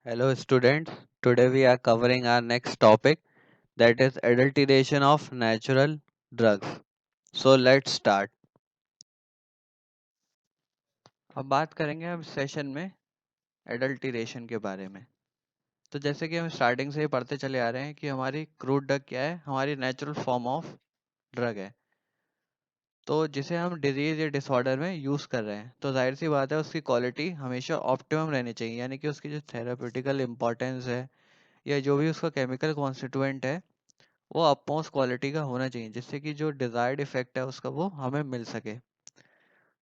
Hello, students. Today we are covering our next topic, that is adulteration of natural drugs. So let's start. अब बात करेंगे हम session में adulteration के बारे में। तो जैसे कि हम स्टार्टिंग से ही पढ़ते चले आ रहे हैं कि हमारी क्रूड ड्रग क्या है, हमारी नेचुरल फॉर्म ऑफ ड्रग है। तो जिसे हम डिजीज या डिसऑर्डर में यूज़ कर रहे हैं, तो जाहिर सी बात है उसकी क्वालिटी हमेशा ऑप्टिमम रहनी चाहिए, यानी कि उसकी जो थेरापेटिकल इम्पोर्टेंस है या जो भी उसका केमिकल कॉन्स्टिट्यूएंट है वो अपमोस्ट क्वालिटी का होना चाहिए, जिससे कि जो डिजायर्ड इफेक्ट है उसका वो हमें मिल सके।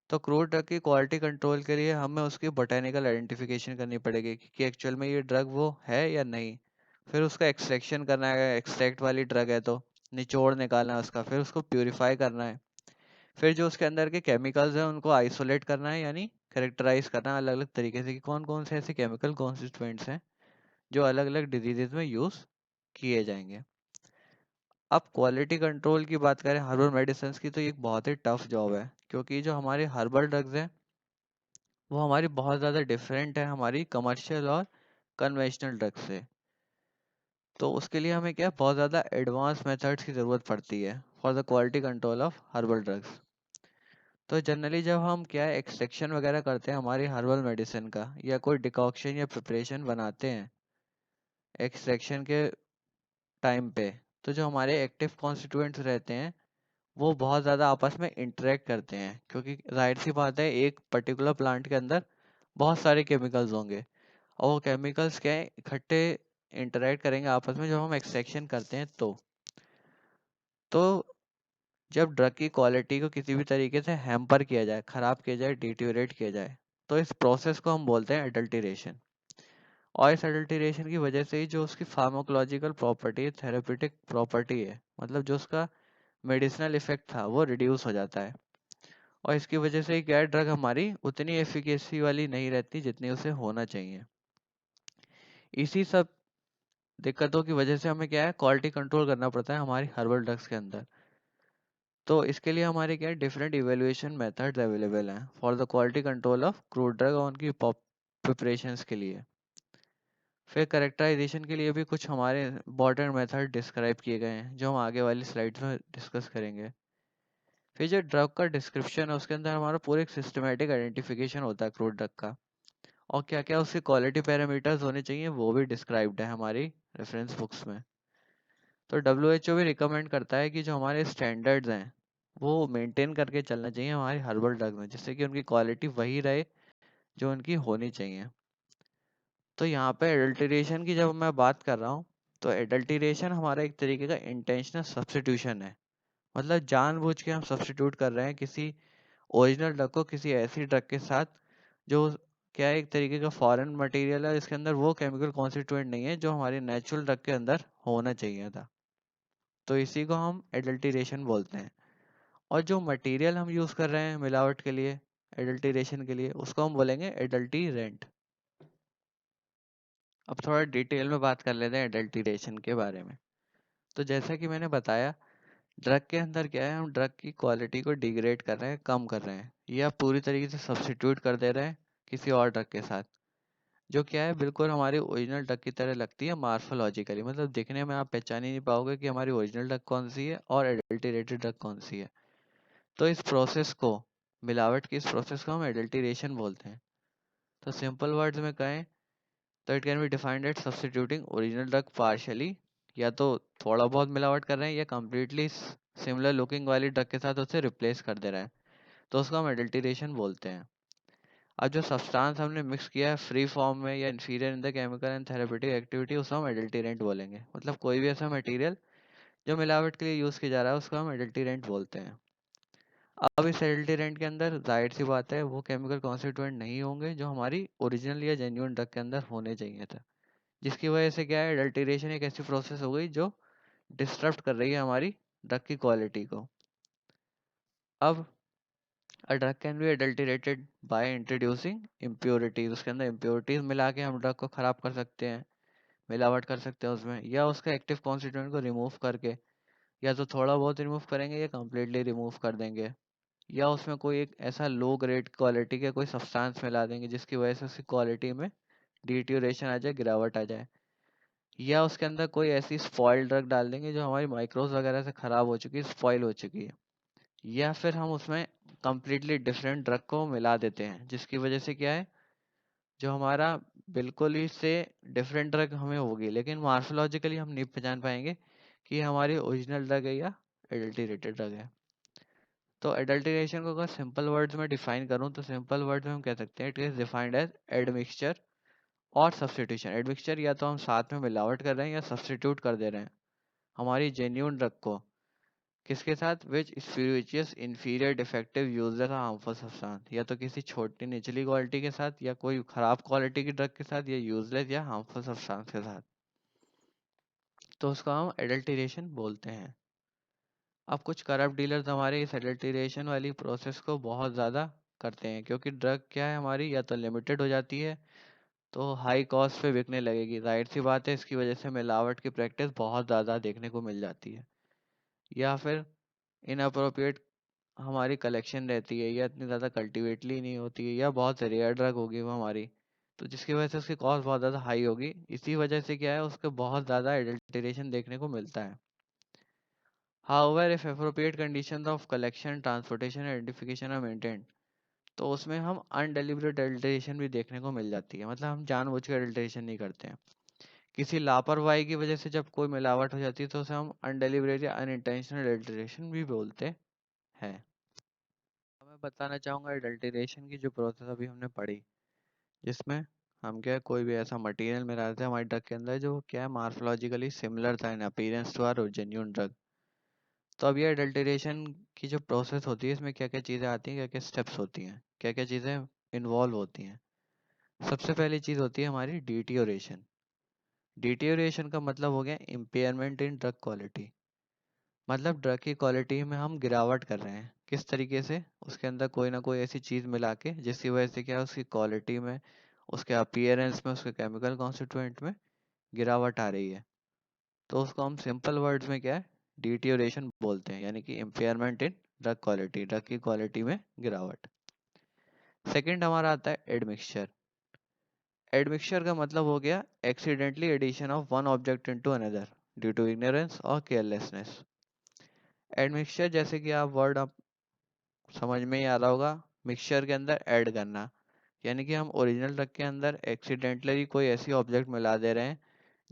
तो क्रूड ड्रग की क्वालिटी कंट्रोल के लिए हमें उसकी बोटेनिकल आइडेंटिफिकेशन करनी पड़ेगी कि एक्चुअल में ये ड्रग वो है या नहीं। फिर उसका एक्सट्रैक्शन करना है, एक्सट्रैक्ट वाली ड्रग है तो निचोड़ निकालना है उसका, फिर उसको प्यूरिफाई करना है। फिर जो उसके अंदर के केमिकल्स हैं उनको आइसोलेट करना है, यानी करेक्टराइज करना है अलग अलग तरीके से कि कौन कौन से ऐसे केमिकल कॉन्स्टिट्यूएंट्स हैं जो अलग अलग डिजीजेज में यूज किए जाएंगे। अब क्वालिटी कंट्रोल की बात करें हर्बल मेडिसिन की, तो ये एक बहुत ही टफ जॉब है, क्योंकि जो हमारे हर्बल ड्रग्स हैं वो हमारी बहुत ज़्यादा डिफरेंट है हमारी कमर्शियल और कन्वेंशनल ड्रग्स से। तो उसके लिए हमें क्या बहुत ज़्यादा एडवांस मेथड्स की ज़रूरत पड़ती है for the quality control of herbal drugs. तो जनरली जब हम क्या है एक्सट्रैक्शन वगैरह करते हैं हमारी हर्बल मेडिसिन का, या कोई डिकॉक्शन या प्रिपरेशन बनाते हैं एक्सट्रैक्शन के टाइम पे, तो जो हमारे एक्टिव कॉन्स्टिट्यूएंट्स रहते हैं वो बहुत ज़्यादा आपस में इंटरेक्ट करते हैं, क्योंकि जाहिर सी बात है एक पर्टिकुलर प्लांट के अंदर बहुत सारे केमिकल्स होंगे और वो केमिकल्स क्या है इकट्ठे इंटरेक्ट करेंगे आपस में जब हम एक्सट्रैक्शन करते हैं। तो जब ड्रग की क्वालिटी को किसी भी तरीके से हैम्पर किया जाए, ख़राब किया जाए, डिटेरियोरेट किया जाए, तो इस प्रोसेस को हम बोलते हैं एडल्टरेशन। और इस एडल्टरेशन की वजह से ही जो उसकी फार्माकोलॉजिकल प्रॉपर्टी है, थेरेप्यूटिक प्रॉपर्टी है, मतलब जो उसका मेडिसिनल इफेक्ट था वो रिड्यूस हो जाता है। और इसकी वजह से क्या है ड्रग हमारी उतनी एफिकेसी वाली नहीं रहती जितनी उसे होना चाहिए। इसी सब दिक्कतों की वजह से हमें क्या है क्वालिटी कंट्रोल करना पड़ता है हमारी हर्बल ड्रग्स के अंदर। तो इसके लिए हमारे क्या है डिफरेंट इवेल्युएशन मेथड्स अवेलेबल हैं for the quality control of crude drug और उनकी प्रिपरेशंस के लिए। फिर करेक्टराइजेशन के लिए भी कुछ हमारे इंपॉर्टेंट मेथड डिस्क्राइब किए गए हैं जो हम आगे वाली स्लाइड्स में डिस्कस करेंगे। फिर जो ड्रग का डिस्क्रिप्शन है उसके अंदर हमारा पूरा एक सिस्टमेटिक आइडेंटिफिकेशन होता है क्रूड ड्रग का, और क्या क्या उसके क्वालिटी पैरामीटर्स होने चाहिए वो भी डिस्क्राइब्ड है हमारी रेफरेंस बुक्स में। तो WHO भी रिकमेंड करता है कि जो हमारे स्टैंडर्ड्स हैं वो मेंटेन करके चलना चाहिए हमारी हर्बल ड्रग में, जिससे कि उनकी क्वालिटी वही रहे जो उनकी होनी चाहिए। तो यहाँ पे एडल्टरेशन की जब मैं बात कर रहा हूँ, तो एडल्टरेशन हमारा एक तरीके का इंटेंशनल सब्स्टिट्यूशन है, मतलब जानबूझ के हम सब्स्टिट्यूट कर रहे हैं किसी ओरिजिनल ड्रग को किसी ऐसी ड्रग के साथ जो क्या है एक तरीके का फॉरेन मटेरियल है, इसके अंदर वो केमिकल कॉन्स्टिट्यूएंट नहीं है जो हमारी नेचुरल ड्रग के अंदर होना चाहिए था। तो इसी को हम एडल्टरेशन बोलते हैं। और जो मटेरियल हम यूज़ कर रहे हैं मिलावट के लिए, एडल्टरेशन के लिए, उसको हम बोलेंगे एडल्टीरेंट। अब थोड़ा डिटेल में बात कर लेते हैं एडल्टरेशन के बारे में। तो जैसा कि मैंने बताया, ड्रग के अंदर क्या है हम ड्रग की क्वालिटी को डिग्रेड कर रहे हैं, कम कर रहे हैं, या पूरी तरीके से सब्स्टिट्यूट कर दे रहे हैं किसी और ड्रग के साथ, जो क्या है बिल्कुल हमारी ओरिजिनल ड्रग की तरह लगती है मार्फोलॉजिकली, मतलब दिखने में आप पहचान ही नहीं पाओगे कि हमारी ओरिजिनल ड्रग कौन सी है और एडल्टरेटेड ड्रग कौन सी है। तो इस प्रोसेस को, मिलावट की इस प्रोसेस को हम एडल्टरेशन बोलते हैं। तो सिंपल वर्ड्स में कहें तो it can be defined at substituting original drug partially, या तो थोड़ा बहुत मिलावट कर रहे हैं या कम्प्लीटली सिमिलर लुकिंग वाली ड्रग के साथ उसे रिप्लेस कर दे रहे हैं, तो उसको हम एडल्टरेशन बोलते हैं। अब जो सब्सटेंस हमने मिक्स किया है फ्री फॉर्म में या inferior in the chemical and therapeutic activity, उसको हम एडल्टेरेंट बोलेंगे। मतलब कोई भी ऐसा मटेरियल जो मिलावट के लिए यूज़ किया जा रहा है उसको हम एडल्टेरेंट बोलते हैं। अब इस एडल्टेरेंट के अंदर जाहिर सी बात है वो केमिकल कॉन्स्टिट्यूएंट नहीं होंगे जो हमारी ओरिजिनल या जेन्युइन ड्रग के अंदर होने चाहिए था, जिसकी वजह से क्या है एडल्टेरेशन एक ऐसी प्रोसेस हो गई जो डिस्टर्ब कर रही है हमारी ड्रग की क्वालिटी को। अब a drug can be adulterated by introducing impurities, उसके अंदर इम्प्योरिटीज मिला के हम ड्रग को ख़राब कर सकते हैं, मिलावट कर सकते हैं उसमें, या उसका एक्टिव कॉन्स्टिट्यूएंट को रिमूव करके, या तो थोड़ा बहुत रिमूव करेंगे या कम्प्लीटली रिमूव कर देंगे, या उसमें कोई एक ऐसा लो ग्रेड क्वालिटी का कोई सब्सटेंस मिला देंगे जिसकी वजह से उसकी क्वालिटी में डिट्यूरेशन आ जाए, गिरावट आ जाए, या उसके अंदर कोई ऐसी स्पॉइल ड्रग डाल देंगे जो हमारी माइक्रोब्स वगैरह से खराब हो चुकी है, स्पॉइल हो चुकी है, या फिर हम उसमें कंप्लीटली डिफरेंट ड्रग को मिला देते हैं, जिसकी वजह से क्या है, जो हमारा बिल्कुल ही से डिफरेंट ड्रग हमें होगी, लेकिन मार्फोलॉजिकली हम नहीं पहचान पाएंगे कि ये हमारी ओरिजिनल ड्रग है या एडल्टरेटेड ड्रग है। तो एडल्टरेशन को अगर सिंपल वर्ड्स में डिफाइन करूं तो सिंपल वर्ड्स में हम कह सकते हैं it is defined as admixture और सब्स्टिट्यूशन। एडमिक्सचर या तो हम साथ में मिलावट कर रहे हैं या सब्स्टिट्यूट कर दे रहे हैं हमारी जेन्यून ड्रग को, किसके साथ, which spurious inferior defective useless harmful substance, या तो किसी छोटी निचली क्वालिटी के साथ या कोई खराब क्वालिटी की ड्रग के साथ या यूजलेस या हार्मफुल सब्सटेंस के साथ, तो उसको हम एडल्टरेशन बोलते हैं। अब कुछ करप्ट डीलर्स हमारे इस एडल्टरेशन वाली प्रोसेस को बहुत ज़्यादा करते हैं, क्योंकि ड्रग क्या है हमारी, या तो लिमिटेड हो जाती है तो हाई कॉस्ट पे बिकने लगेगी, जाहिर सी बात है इसकी वजह से मिलावट की प्रैक्टिस बहुत ज़्यादा देखने को मिल जाती है, या फिर इनअप्रोप्रिएट हमारी कलेक्शन रहती है, या इतनी ज़्यादा कल्टीवेटली नहीं होती है, या बहुत रेयर ड्रग होगी वो हमारी, तो जिसकी वजह से उसकी कॉस्ट बहुत ज़्यादा हाई होगी, इसी वजह से क्या है उसके बहुत ज़्यादा एडल्टरेशन देखने को मिलता है। However, if appropriate conditions of collection, transportation, identification are maintained, तो उसमें हम अनडेलिबरेट एडल्ट्रेशन भी देखने को मिल जाती है, मतलब हम जानबूझ के एडल्ट्रेशन नहीं करते हैं, किसी लापरवाही की वजह से जब कोई मिलावट हो जाती है तो उसे हम अनडेलिबरेट या अनइंटेंशनल एडल्ट्रेशन भी बोलते हैं। अब मैं बताना चाहूँगा एडल्ट्रेशन की जो प्रोसेस अभी हमने पढ़ी, जिसमें हम क्या कोई भी ऐसा मटेरियल मिला देते हैं हमारे ड्रग के अंदर जो क्या है मार्फोलॉजिकली सिमिलर था in appearance to our genuine drug. तो अब ये अडल्टरेशन की जो प्रोसेस होती है इसमें क्या क्या चीज़ें आती हैं, क्या क्या स्टेप्स होती हैं, क्या क्या चीज़ें इन्वॉल्व होती हैं। सबसे पहली चीज़ होती है हमारी डिटियोरेशन। डिटियोरेशन का मतलब हो गया इम्पेयरमेंट इन ड्रग क्वालिटी, मतलब ड्रग की क्वालिटी में हम गिरावट कर रहे हैं, किस तरीके से, उसके अंदर कोई ना कोई ऐसी चीज़ मिला के जिसकी वजह से क्या है उसकी क्वालिटी में, उसके अपीयरेंस में, उसके केमिकल कॉन्स्टिट्यूएंट में गिरावट आ रही है, तो उसको हम सिंपल वर्ड्स में क्या है डिटियोरेशन बोलते हैं, यानी कि इम्पेयरमेंट इन ड्रग क्वालिटी, ड्रग की क्वालिटी में गिरावट। सेकंड हमारा आता है एडमिक्सचर। एडमिक्सचर का मतलब हो गया accidentally addition of one object into another due to ignorance और केयरलेसनेस। एडमिक्सचर जैसे कि आप वर्ड आप समझ में ही आ रहा होगा, मिक्सचर के अंदर ऐड करना, यानी कि हम ओरिजिनल ड्रग के अंदर एक्सीडेंटली कोई ऐसी ऑब्जेक्ट मिला दे रहे हैं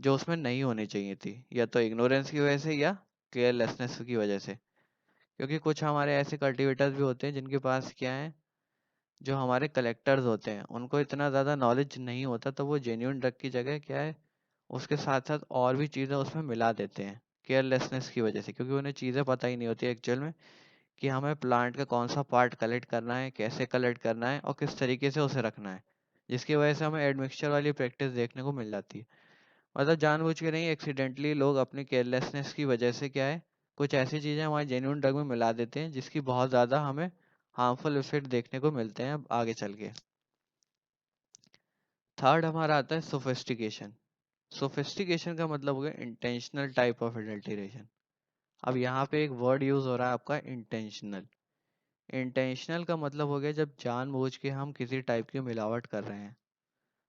जो उसमें नहीं होनी चाहिए थी, या तो इग्नोरेंस की वजह से या केयरलेसनेस की वजह से। क्योंकि कुछ हमारे ऐसे कल्टीवेटर्स भी होते हैं जिनके पास क्या है, जो हमारे कलेक्टर्स होते हैं उनको इतना ज़्यादा नॉलेज नहीं होता, तो वो जेन्यून ड्रग की जगह क्या है उसके साथ साथ और भी चीज़ें उसमें मिला देते हैं केयरलेसनेस की वजह से, क्योंकि उन्हें चीज़ें पता ही नहीं होती एक्चुअल में कि हमें प्लांट का कौन सा पार्ट कलेक्ट करना है, कैसे कलेक्ट करना है और किस तरीके से उसे रखना है, जिसकी वजह से हमें एडमिक्सचर वाली प्रैक्टिस देखने को मिल जाती है। मतलब जानबूझ के नहीं, एक्सीडेंटली लोग अपनी केयरलेसनेस की वजह से क्या है कुछ ऐसी चीज़ें हमारे जेन्युइन ड्रग में मिला देते हैं जिसकी बहुत ज़्यादा हमें हार्मफुल इफेक्ट देखने को मिलते हैं अब आगे चल के। थर्ड हमारा आता है सोफिस्टिकेशन। सोफिस्टिकेशन का मतलब हो गया इंटेंशनल टाइप ऑफ एडल्टरेशन। अब यहाँ पे एक वर्ड यूज हो रहा है आपका इंटेंशनल। इंटेंशनल का मतलब हो गया जब जानबूझ के हम किसी टाइप की मिलावट कर रहे हैं,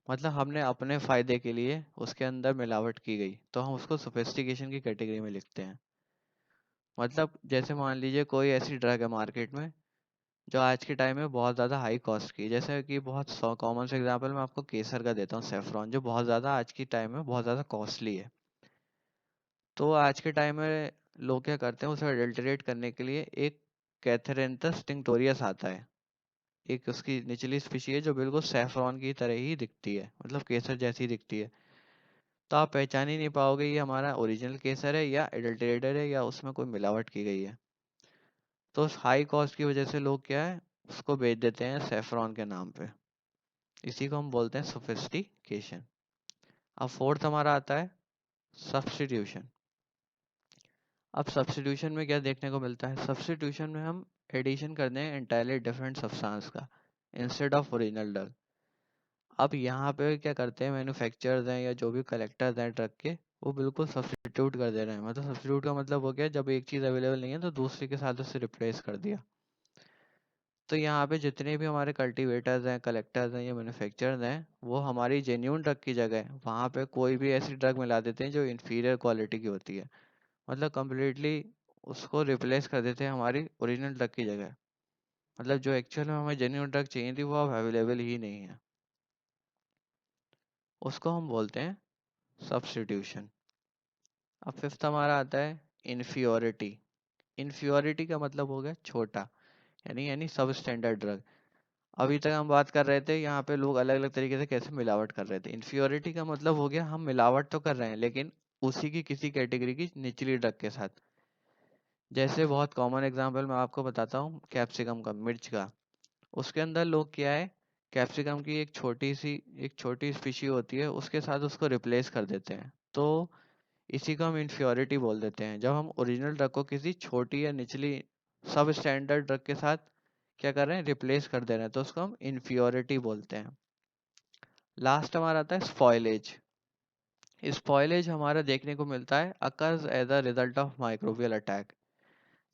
मतलब हमने अपने फायदे के लिए उसके अंदर मिलावट की गई, तो हम उसको सोफिस्टिकेशन की कैटेगरी में लिखते हैं। मतलब जैसे मान लीजिए कोई ऐसी ड्रग है मार्केट में जो आज के टाइम में बहुत ज़्यादा हाई कॉस्ट की है, जैसे कि बहुत कॉमन से एग्जांपल मैं आपको केसर का देता हूँ, सेफ्रॉन, जो बहुत ज़्यादा आज की टाइम में बहुत ज़्यादा कॉस्टली है। तो आज के टाइम में लोग क्या करते हैं उसे अडल्टरेट करने के लिए एक कैथरेंथस टिंक्टोरियस आता है, एक उसकी निचली स्पीशी है जो बिल्कुल सैफरॉन की तरह ही दिखती है, मतलब केसर जैसी दिखती है, तो आप पहचान ही नहीं पाओगे ये हमारा ओरिजिनल केसर है या एडल्टरेटेड है या उसमें कोई मिलावट की गई है। तो उस हाई कॉस्ट की वजह से लोग क्या है उसको बेच देते हैं सेफ्रॉन के नाम पे, इसी को हम बोलते हैं सोफिस्टिकेशन। अब फोर्थ हमारा आता है सब्स्टिट्यूशन। अब सब्स्टिट्यूशन में क्या देखने को मिलता है, सब्स्टिट्यूशन में हम एडिशन करते हैं एंटायरली डिफरेंट सब्सटेंस का इंस्टेड ऑफ ओरिजिनल ड्रग। अब यहाँ पे क्या करते हैं मैन्युफैक्चरर्स हैं या जो भी कलेक्टर्स हैं ट्रक के, वो बिल्कुल सब्स्टिट्यूट कर दे रहे हैं, मतलब सब्स्टिट्यूट का मतलब हो गया जब एक चीज़ अवेलेबल नहीं है तो दूसरे के साथ उसे रिप्लेस कर दिया। तो यहाँ पे जितने भी हमारे कल्टीवेटर्स हैं, कलेक्टर्स हैं या मैन्युफैक्चरर्स हैं, वो हमारी जेन्यून ड्रग की जगह वहाँ पे कोई भी ऐसी ड्रग मिला देते हैं जो इन्फीरियर क्वालिटी की होती है। मतलब कम्प्लीटली उसको रिप्लेस कर देते हैं हमारी ओरिजिनल ड्रग की जगह। मतलब जो एक्चुअल में हमें जेन्यून ड्रग चाहिए थी वो अब अवेलेबल ही नहीं है। उसको हम बोलते हैं सब्स्टिट्यूशन। अब फिफ्थ हमारा आता है इन्फियोरिटी। इन्फियोरिटी का मतलब हो गया छोटा, यानी सब स्टैंडर्ड ड्रग। अभी तक हम बात कर रहे थे यहाँ पे लोग अलग अलग तरीके से कैसे मिलावट कर रहे थे। इन्फियोरिटी का मतलब हो गया हम मिलावट तो कर रहे हैं लेकिन उसी की किसी कैटेगरी की निचली ड्रग के साथ। जैसे बहुत कॉमन एग्जांपल मैं आपको बताता हूँ, कैप्सिकम का, मिर्च का। उसके अंदर लोग क्या है, कैप्सिकम की एक छोटी स्पीशी होती है उसके साथ उसको रिप्लेस कर देते हैं। तो इसी को हम इन्फ्योरिटी बोल देते हैं, जब हम ओरिजिनल ड्रग को किसी छोटी या निचली सब स्टैंडर्ड ड्रग के साथ क्या कर रहे हैं, रिप्लेस कर दे रहे हैं, तो उसको हम इन्फ्योरिटी बोलते हैं। लास्ट हमारा आता है स्पॉइलेज। स्पॉइलेज हमारा देखने को मिलता है occurs as a result of microbial attack.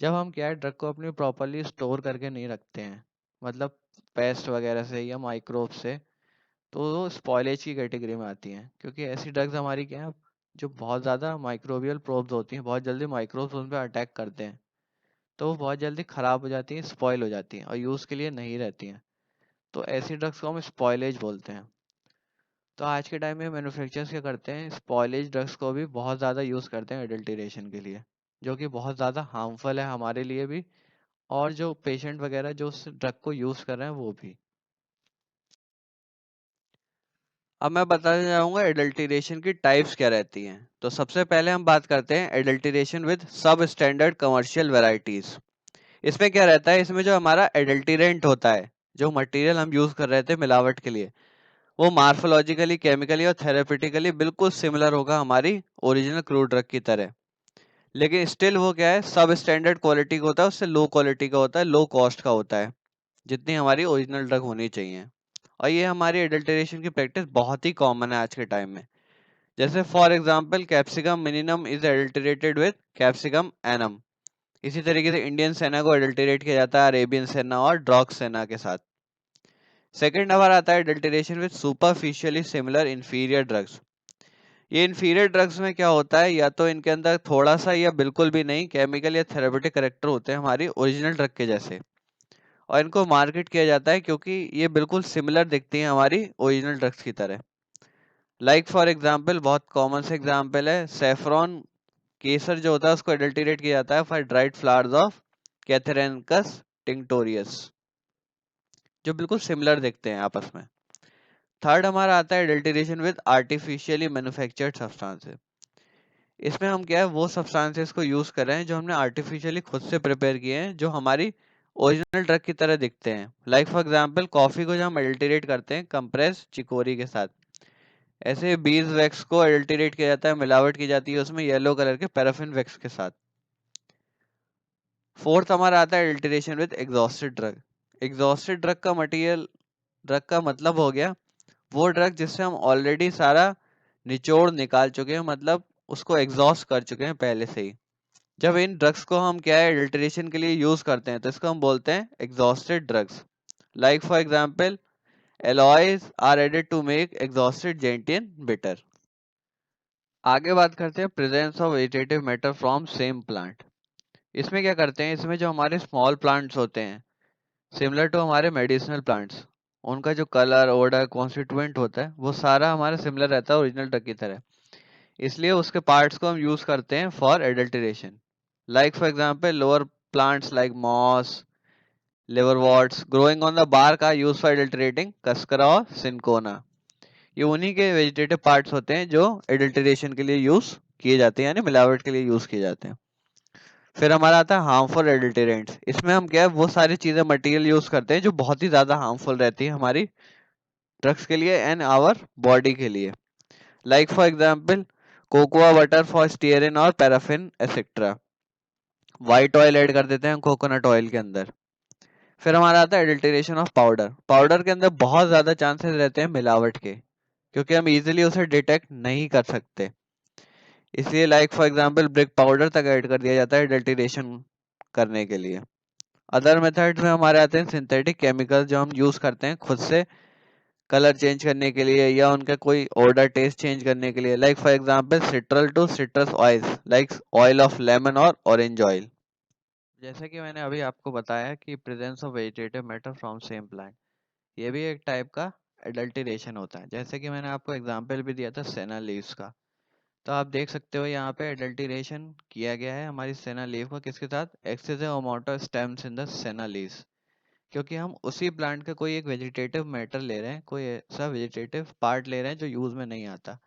जब हम क्या है ड्रग को अपनी प्रॉपरली स्टोर करके नहीं रखते हैं, मतलब पेस्ट वगैरह से या माइक्रोब से, तो वो स्पॉइलेज की कैटेगरी में आती हैं। क्योंकि ऐसी ड्रग्स हमारी क्या है जो बहुत ज़्यादा माइक्रोबियल प्रोब्स होती हैं, बहुत जल्दी माइक्रोब्स उन पर अटैक करते हैं, तो वो बहुत जल्दी ख़राब हो जाती हैं, स्पॉइल हो जाती हैं और यूज़ के लिए नहीं रहती हैं। तो ऐसी ड्रग्स को हम स्पॉइलेज बोलते हैं। तो आज के टाइम में मैन्युफैक्चरर्स क्या करते हैं, स्पॉइलेज ड्रग्स को भी बहुत ज़्यादा यूज़ करते हैं एडल्टरेशन के लिए, जो कि बहुत ज़्यादा हार्मफुल है हमारे लिए भी और जो पेशेंट वगैरह जो उस ड्रग को यूज़ कर रहे हैं वो भी। अब मैं बताने जाऊंगा एडल्टरेशन की टाइप्स क्या रहती हैं। तो सबसे पहले हम बात करते हैं एडल्टरेशन विद सब स्टैंडर्ड कमर्शियल वैरायटीज। इसमें क्या रहता है, इसमें जो हमारा एडल्टेरेंट होता है, जो मटेरियल हम यूज कर रहे थे मिलावट के लिए, वो मार्फोलॉजिकली, केमिकली और थेरेपेटिकली बिल्कुल सिमिलर होगा हमारी ओरिजिनल क्रूड ड्रग की तरह। लेकिन स्टिल वो क्या है, सब स्टैंडर्ड क्वालिटी का होता है, उससे लो क्वालिटी का होता है, लो कॉस्ट का होता है, जितनी हमारी ओरिजिनल ड्रग होनी चाहिए। और ये हमारी एडल्टरेशन की प्रैक्टिस बहुत ही कॉमन है आज के टाइम में। जैसे for example capsicum minimum is adulterated with capsicum annuum. इसी तरीके से इंडियन सेना को एडल्टरेट किया जाता है अरेबियन सेना और ड्रॉग सेना के साथ। सेकंड नंबर आता है adulteration with superficially similar inferior drugs. ये इंफीरियर ड्रग्स में क्या होता है, या तो इनके अंदर थोड़ा सा या बिल्कुल भी नहीं केमिकल या थेरेपेटिक करेक्टर होते हैं हमारी ओरिजिनल ड्रग के जैसे, और इनको मार्केट किया जाता है क्योंकि ये बिल्कुल सिमिलर दिखती हैं हमारी ओरिजिनल ड्रग्स की तरह। लाइक फॉर एग्जांपल, बहुत कॉमन से एग्जांपल है सेफ्रॉन। केसर जो होता है उसको एडल्टरेट किया जाता है फॉर ड्राइड फ्लावर्स ऑफ कैथेरेनकस टिंक्टोरियस, जो बिल्कुल सिमिलर दिखते हैं आपस में। थर्ड हमारा आता है adulteration with artificially manufactured substances. इसमें हम क्या है वो सब्सटेंसेस को यूज कर रहे हैं जो हमने आर्टिफिशियली खुद से प्रिपेयर किए हैं, जो हमारी ओरिजिनल ड्रग की तरह दिखते हैं। लाइक फॉर एग्जांपल कॉफी को जो हम एडल्टरेट करते हैं कंप्रेस चिकोरी के साथ, ऐसे बीज वैक्स को एडल्टरेट किया जाता है, मिलावट की जाती है उसमें येलो कलर के पैराफिन वैक्स के साथ। फोर्थ हमारा आता है adulteration with exhausted drug. Exhausted drug का मतलब हो गया वो ड्रग जिससे हम ऑलरेडी सारा निचोड़ निकाल चुके हैं, मतलब उसको एग्जॉस्ट कर चुके हैं पहले से ही। जब इन ड्रग्स को हम क्या है एडल्टरेशन के लिए यूज करते हैं तो इसको हम बोलते हैं exhausted drugs. Like for example alloys are added to make exhausted gentian bitter. आगे बात करते हैं presence of vegetative matter from same plant. इसमें क्या करते हैं, इसमें जो हमारे स्मॉल प्लांट्स होते हैं सिमिलर टू हमारे मेडिसिनल प्लांट्स, उनका जो कलर ओडर कॉन्स्टिट्यूएंट होता है वो सारा हमारा सिमिलर रहता है ओरिजिनल ड्रग की तरह। इसलिए उसके पार्ट्स को हम यूज करते हैं for adulteration. Like for example lower plants like moss, liverworts growing on the bark are used for adulterating cascara और सिंकोना। ये उन्हीं के वेजिटेटिव पार्ट्स होते हैं जो एडल्टरेशन के लिए यूज किए जाते हैं, यानी मिलावट के लिए यूज किए जाते हैं। फिर हमारा आता है हार्मफुल एडल्टेरेंट्स। इसमें हम क्या है वो सारी चीजें मटेरियल यूज करते हैं जो बहुत ही ज्यादा हार्मफुल रहती है हमारी ड्रग्स के लिए एंड आवर बॉडी के लिए। Like for example cocoa butter for stearin और paraffin etcetera. White oil add कर देते हैं कोकोनट ऑयल के अंदर। फिर हमारा आता है एडल्टरेशन ऑफ पाउडर। पाउडर के अंदर बहुत ज्यादा चांसेस रहते हैं मिलावट के, क्योंकि हम इजीली उसे डिटेक्ट नहीं कर सकते। इसलिए like for example brick powder तक ऐड कर दिया जाता है एडल्टरेशन करने के लिए। अदर मेथड्स में हमारे आते हैं सिंथेटिक केमिकल जो हम यूज करते हैं खुद से कलर चेंज करने के लिए या उनका कोई ऑर्डर टेस्ट चेंज करने के लिए, like for example citral to citrus oils like oil of lemon और ऑरेंज ऑयल। जैसे कि मैंने अभी आपको बताया कि presence of vegetative matter from same plant, ये भी एक टाइप का एडल्टरेशन होता है। जैसे कि मैंने आपको एग्जांपल भी दिया था सेना लीव्स का, तो आप देख सकते हो यहाँ पे एडल्टरेशन किया गया है हमारी सेना लीफ का, किसके साथ, excessive amount of stems in the सेना लीव्स। क्योंकि हम उसी प्लांट का कोई एक वेजिटेटिव मैटर ले रहे हैं, कोई ऐसा वेजिटेटिव पार्ट ले रहे हैं जो यूज में नहीं आता,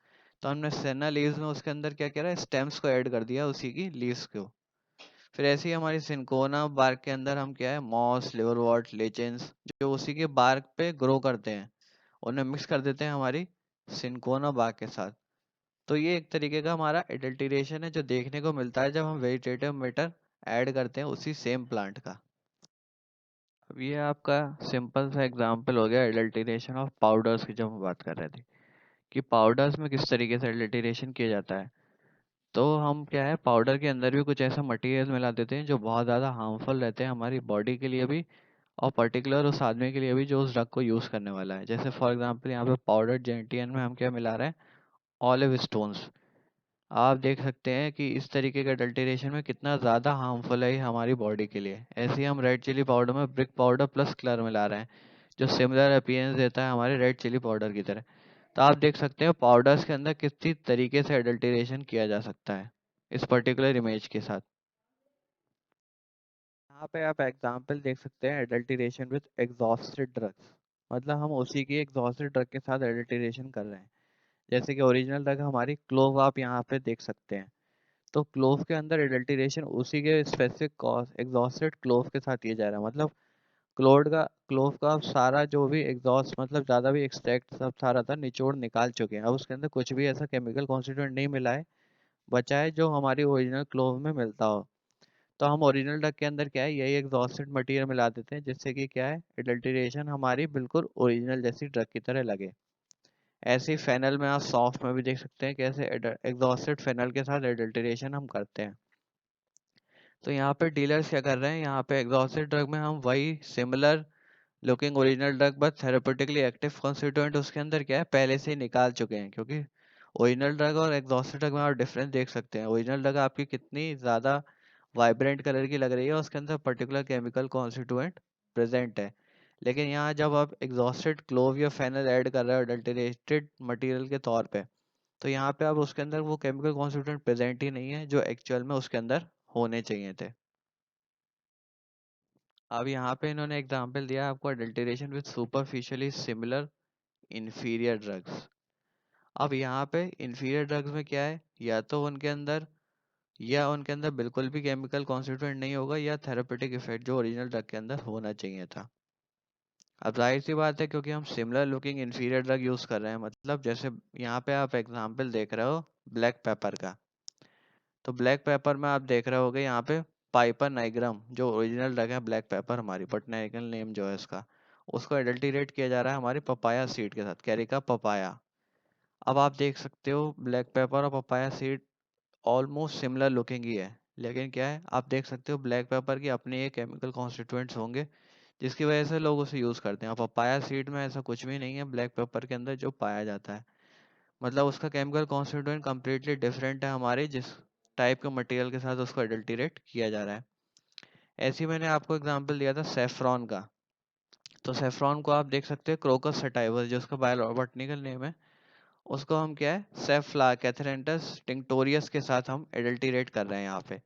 तो हमने सेना लीव्स में उसके अंदर क्या करा है, स्टेम्स को ऐड कर दिया उसी की लीव्स को। फिर ऐसी हमारी सिंकोना बार्क के अंदर हम क्या है, मॉस, लिवरवॉर्ट, लेचेंस जो उसी के बार्क पे ग्रो करते हैं, उन्हें मिक्स कर देते हैं हमारी सिंकोना बार्क के साथ। तो ये एक तरीके का हमारा एडल्टरेशन है जो देखने को मिलता है जब हम वेजिटेटिव मैटर ऐड करते हैं उसी सेम प्लांट का। अब ये आपका सिंपल सा एग्जांपल हो गया एडल्टरेशन ऑफ पाउडर्स की, जब हम बात कर रहे थे कि पाउडर्स में किस तरीके से एडल्टरेशन किया जाता है। तो हम क्या है, पाउडर के अंदर भी कुछ ऐसा मटेरियल मिला देते हैं जो बहुत ज़्यादा हार्मफुल रहते हैं हमारी बॉडी के लिए भी, और पर्टिकुलर उस आदमी के लिए भी जो उस ड्रग को यूज़ करने वाला है। जैसे फॉर एग्जांपल यहाँ पे पाउडर जेंटियन में हम क्या मिला रहे हैं, ऑलिव स्टोन्स। आप देख सकते हैं कि इस तरीके का अडल्टरेशन में कितना ज़्यादा हार्मफुल है ये हमारी बॉडी के लिए। ऐसे ही हम रेड चिली पाउडर में ब्रिक पाउडर प्लस कलर मिला रहे हैं जो सिमिलर अपीयरेंस देता है हमारे रेड चिली पाउडर की तरह। तो आप देख सकते हैं पाउडर्स के अंदर कितनी तरीके से अडल्टरेशन किया जा सकता है इस पर्टिकुलर इमेज के साथ। यहाँ पे आप एग्जाम्पल देख सकते हैं एडल्टरेशन विद एग्जॉस्टेड ड्रग्स, मतलब हम उसी की एग्जॉस्टेड ड्रग के साथ एडल्टरेशन कर रहे हैं। जैसे कि ओरिजिनल ड्रग हमारी क्लोव आप यहाँ पे देख सकते हैं, तो क्लोव के अंदर एडल्टरेशन उसी के स्पेसिफिक कॉज एग्जॉस्टेड क्लोव के साथ किया जा रहा है। मतलब क्लोव का सारा जो भी एग्जॉस्ट मतलब ज़्यादा भी एक्सट्रैक्ट सब सारा था निचोड़ निकाल चुके हैं, अब उसके अंदर कुछ भी ऐसा केमिकल कॉन्स्टिट्यूएंट नहीं मिला है बचा है जो हमारी ओरिजिनल क्लोव में मिलता हो। तो हम ओरिजिनल ड्रग के अंदर क्या है, यही एग्जॉस्टेड मटेरियल मिला देते हैं जिससे कि क्या है, एडल्टरेशन हमारी बिल्कुल ओरिजिनल जैसी ड्रग की तरह लगे। ऐसे ही फेनल में आप सॉफ्ट में भी देख सकते हैं कैसे एग्जॉस्टेड फेनल के साथ एडल्टरेशन हम करते हैं। तो यहाँ पे डीलर्स क्या कर रहे हैं, यहाँ पे एग्जॉस्टेड ड्रग में हम वही similar looking original drug but therapeutically active constituent उसके अंदर क्या है पहले से ही निकाल चुके हैं। क्योंकि ओरिजिनल ड्रग और एग्जॉस्टेड ड्रग में आप डिफरेंस देख सकते हैं, ओरिजिनल ड्रग आपकी कितनी ज़्यादा वाइब्रेंट कलर की लग रही है, उसके अंदर पर्टिकुलर केमिकल कॉन्स्टिट्यूएंट प्रेजेंट है। लेकिन यहाँ जब आप एग्जॉस्टेड क्लोव या फेनल ऐड कर रहे हो अडल्टरेटेड मटेरियल के तौर पे, तो यहाँ पे अब उसके अंदर वो केमिकल कॉन्स्टिट्यूएंट प्रेजेंट ही नहीं है जो एक्चुअल में उसके अंदर होने चाहिए थे। अब यहाँ पे इन्होंने एग्जांपल दिया आपको adulteration with superficially similar inferior drugs. अब यहाँ पे इंफीरियर ड्रग्स में क्या है, या उनके अंदर बिल्कुल भी केमिकल कॉन्स्टिट्यूएंट नहीं होगा या थेरेपेटिक इफेक्ट जो ओरिजिनल ड्रग के अंदर होना चाहिए था। अब जाहिर सी बात है क्योंकि हम similar looking inferior drug use कर रहे हैं, मतलब जैसे यहाँ पे आप एग्जांपल देख रहे हो ब्लैक पेपर का, तो ब्लैक पेपर में आप देख रहे होगे यहाँ पे पाइपर नाइग्रम जो ओरिजिनल ड्रग है ब्लैक पेपर हमारी बटनिकल नेम जो है इसका, उसको एडल्टरेट किया जा रहा है हमारी पपाया सीड के साथ, कैरिका पपाया। अब आप देख सकते हो ब्लैक पेपर और papaya seed almost similar looking ही है, लेकिन क्या है आप देख सकते हो ब्लैक पेपर की अपने एक केमिकल कॉन्स्टिट्यूएंट्स होंगे जिसकी वजह से लोग उसे यूज़ करते हैं। और पपाया सीड में ऐसा कुछ भी नहीं है ब्लैक पेपर के अंदर जो पाया जाता है, मतलब उसका केमिकल कॉन्स्टिट्यूएंट कम्प्लीटली डिफरेंट है हमारे जिस टाइप के मटेरियल के साथ उसको एडल्टरेट किया जा रहा है। ऐसे ही मैंने आपको एग्जांपल दिया था सेफ्रॉन का, तो सेफ्रॉन को आप देख सकते हैं क्रोकस सटाइवस जो उसका बायोबॉटनिकल नेम है, उसको हम क्या है सेफ्ला कैथरेंटस टिंक्टोरियस के साथ हम एडल्टरेट कर रहे हैं यहाँ पे।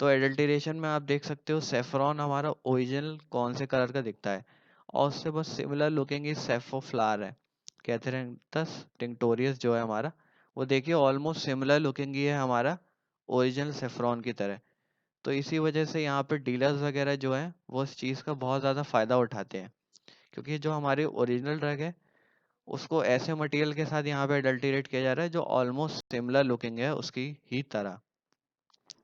तो एडल्टरेशन में आप देख सकते हो सेफ्रॉन हमारा ओरिजिनल कौन से कलर का दिखता है, और उससे बस सिमिलर लुकिंग ही सेफोफ्लार है, कैथरेंटस टिंक्टोरियस जो है हमारा, वो देखिए ऑलमोस्ट सिमिलर लुकिंग ही है हमारा ओरिजिनल सेफ्रॉन की तरह। तो इसी वजह से यहाँ पे डीलर्स वगैरह जो हैं वो इस चीज़ का बहुत ज़्यादा फ़ायदा उठाते हैं, क्योंकि जो हमारी ओरिजिनल ड्रग है उसको ऐसे मटेरियल के साथ यहाँ पे अडल्टरेट किया जा रहा है जो ऑलमोस्ट सिमिलर लुकिंग है उसकी ही तरह।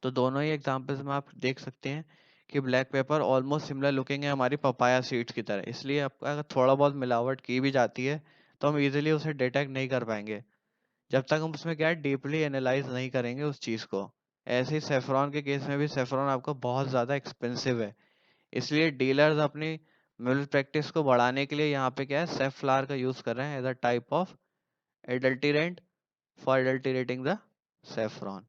तो दोनों ही एग्जांपल्स में आप देख सकते हैं कि black pepper almost similar looking है हमारी पपाया सीड्स की तरह, इसलिए आपका अगर थोड़ा बहुत मिलावट की भी जाती है तो हम इजीली उसे डिटेक्ट नहीं कर पाएंगे जब तक हम उसमें क्या है डीपली एनालाइज नहीं करेंगे उस चीज़ को। ऐसे ही सेफ्रॉन के केस में भी सेफ्रॉन आपका बहुत ज़्यादा एक्सपेंसिव है, इसलिए डीलर्स अपनी मिल्क प्रैक्टिस को बढ़ाने के लिए यहाँ पे क्या है, सेफ्लार का यूज कर रहे हैं as a type of adulterant for adulterating the saffron.